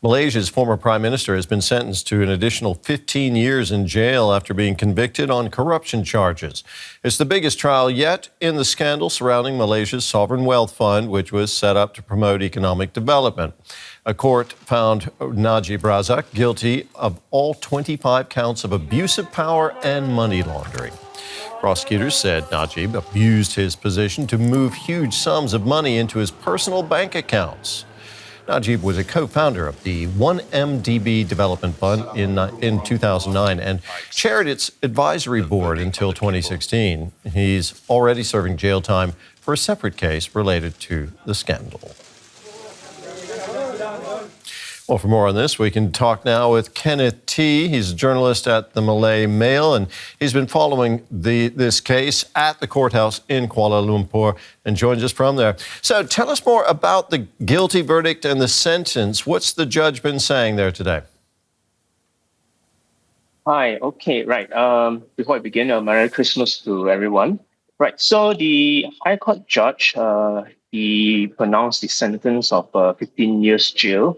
Malaysia's former prime minister has been sentenced to an additional 15 years in jail after being convicted on corruption charges. It's the biggest trial yet in the scandal surrounding Malaysia's sovereign wealth fund, which was set up to promote economic development. A court found Najib Razak guilty of all 25 counts of abuse of power and money laundering. Prosecutors said Najib abused his position to move huge sums of money into his personal bank accounts. Najib was a co-founder of the 1MDB Development Fund in 2009 and chaired its advisory board until 2016. He's already serving jail time for a separate case related to the scandal. Well, for more on this, we can talk now with Kenneth Tee. He's a journalist at the Malay Mail, and he's been following this case at the courthouse in Kuala Lumpur and joins us from there. So tell us more about the guilty verdict and the sentence. What's the judge been saying there today? Hi, okay, right. Before I begin, Merry Christmas to everyone. Right, so the High Court judge, he pronounced the sentence of 15 years jail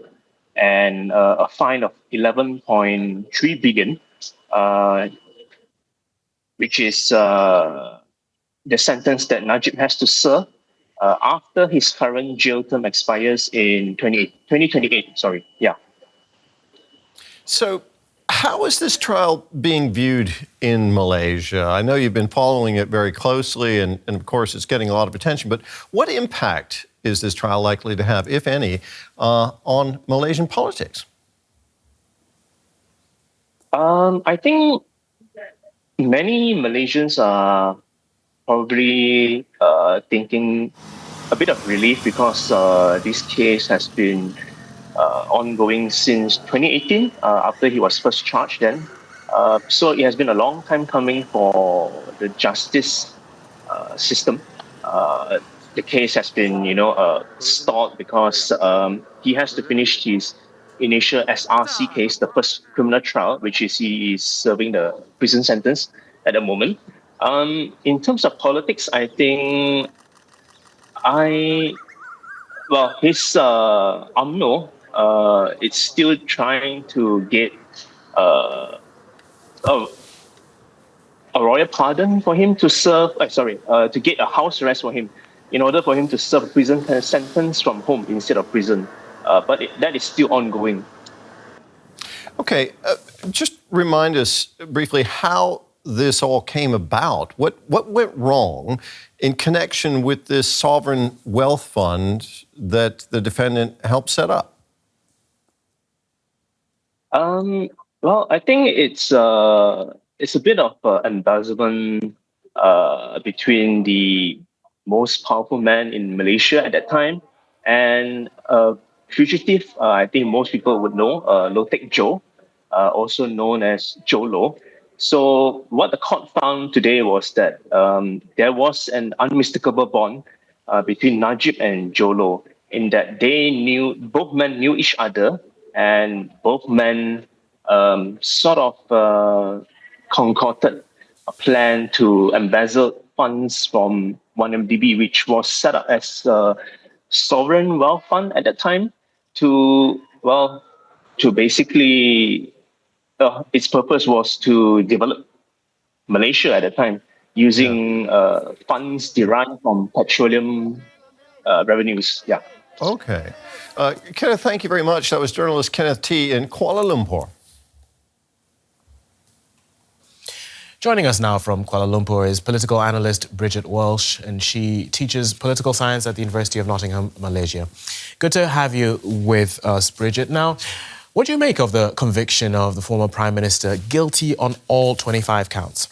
and a fine of 11.3 billion, which is the sentence that Najib has to serve after his current jail term expires in 2028. Sorry, yeah. So how is this trial being viewed in Malaysia? I know you've been following it very closely, and of course it's getting a lot of attention, but what impact is this trial likely to have, if any, on Malaysian politics? I think many Malaysians are probably thinking a bit of relief because this case has been ongoing since 2018, after he was first charged then. So it has been a long time coming for the justice system. The case has been, stalled because he has to finish his initial SRC case, the first criminal trial, which is he is serving the prison sentence at the moment. In terms of politics, I think his UMNO it's still trying to get a royal pardon for him to serve, to get a house arrest for him in order for him to serve a prison sentence from home instead of prison. But that is still ongoing. Okay, just remind us briefly how this all came about. What went wrong in connection with this sovereign wealth fund that the defendant helped set up? Well, I think it's a bit of embezzlement between the most powerful man in Malaysia at that time and a fugitive. I think most people would know, Low Tech Joe, also known as Jolo. So what the court found today was that there was an unmistakable bond between Najib and Jolo, in that both men knew each other, and both men sort of concocted a plan to embezzle funds from 1MDB, which was set up as a sovereign wealth fund at that time to basically, its purpose was to develop Malaysia at the time using funds derived from petroleum revenues. Yeah. Okay. Kenneth, thank you very much. That was journalist Kenneth Tee in Kuala Lumpur. Joining us now from Kuala Lumpur is political analyst Bridget Welsh, and she teaches political science at the University of Nottingham, Malaysia. Good to have you with us, Bridget. Now, what do you make of the conviction of the former Prime Minister guilty on all 25 counts?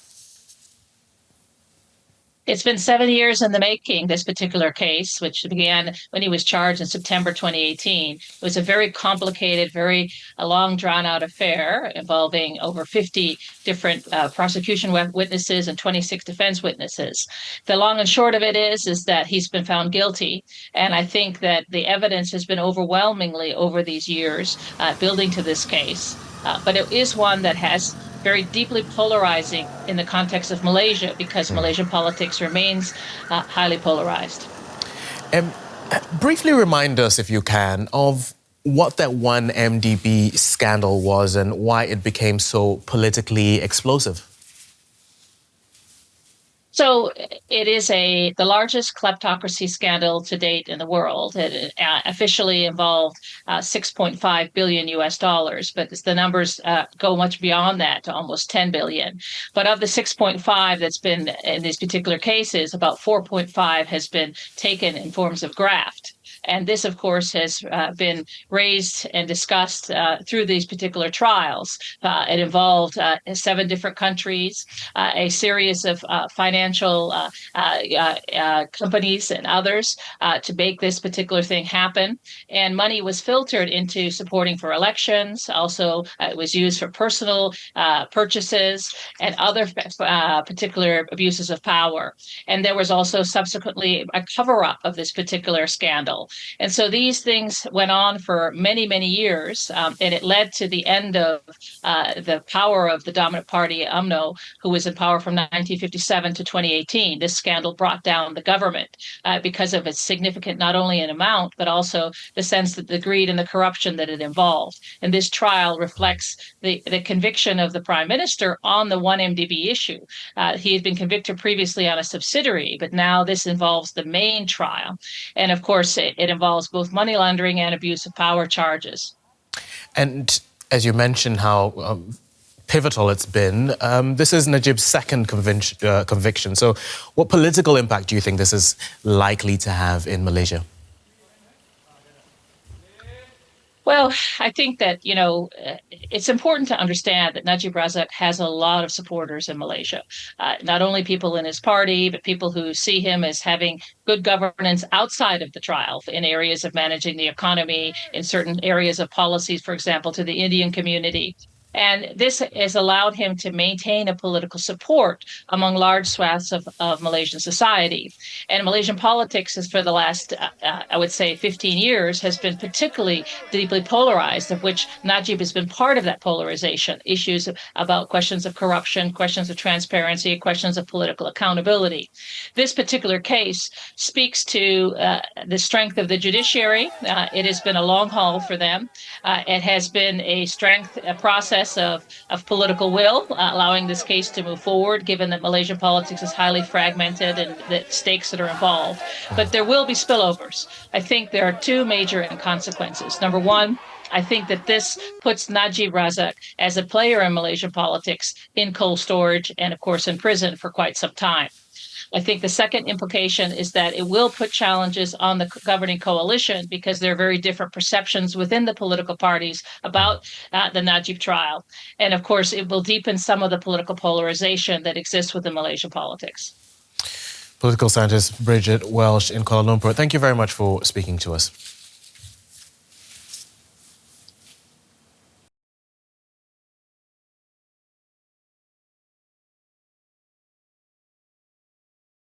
It's been 7 years in the making, this particular case, which began when he was charged in September 2018. It was a very complicated, very long, drawn-out affair involving over 50 different prosecution witnesses and 26 defense witnesses. The long and short of it is that he's been found guilty, and I think that the evidence has been overwhelmingly over these years building to this case. But it is one that has very deeply polarizing in the context of Malaysia, because Malaysian politics remains highly polarized. Briefly remind us, if you can, of what that 1MDB scandal was and why it became so politically explosive. So it is the largest kleptocracy scandal to date in the world. It officially involved $6.5 billion US dollars, but the numbers go much beyond that to almost 10 billion. But of the 6.5 that's been in these particular cases, about 4.5 has been taken in forms of graft. And this, of course, has been raised and discussed through these particular trials. It involved 7 different countries, a series of financial companies and others to make this particular thing happen. And money was filtered into supporting for elections. Also, it was used for personal purchases and other particular abuses of power. And there was also subsequently a cover-up of this particular scandal. And so these things went on for many, many years, and it led to the end of the power of the dominant party, UMNO, who was in power from 1957 to 2018. This scandal brought down the government because of its significant, not only in amount, but also the sense that the greed and the corruption that it involved. And this trial reflects the conviction of the prime minister on the 1MDB issue. He had been convicted previously on a subsidiary, but now this involves the main trial. And of course, it involves both money laundering and abuse of power charges. And as you mentioned, how pivotal it's been, this is Najib's second conviction. So what political impact do you think this is likely to have in Malaysia? Well, I think that, it's important to understand that Najib Razak has a lot of supporters in Malaysia, not only people in his party, but people who see him as having good governance outside of the trial in areas of managing the economy, in certain areas of policies, for example, to the Indian community. And this has allowed him to maintain a political support among large swaths of Malaysian society. And Malaysian politics is for the last, I would say, 15 years has been particularly deeply polarized, of which Najib has been part of that polarization. Issues about questions of corruption, questions of transparency, questions of political accountability. This particular case speaks to the strength of the judiciary. It has been a long haul for them. It has been a process of political will, allowing this case to move forward, given that Malaysian politics is highly fragmented and the stakes that are involved. But there will be spillovers. I think there are 2 major consequences. Number one, I think that this puts Najib Razak as a player in Malaysian politics in cold storage and, of course, in prison for quite some time. I think the second implication is that it will put challenges on the governing coalition because there are very different perceptions within the political parties about the Najib trial. And of course, it will deepen some of the political polarization that exists within Malaysian politics. Political scientist Bridget Welsh in Kuala Lumpur, thank you very much for speaking to us.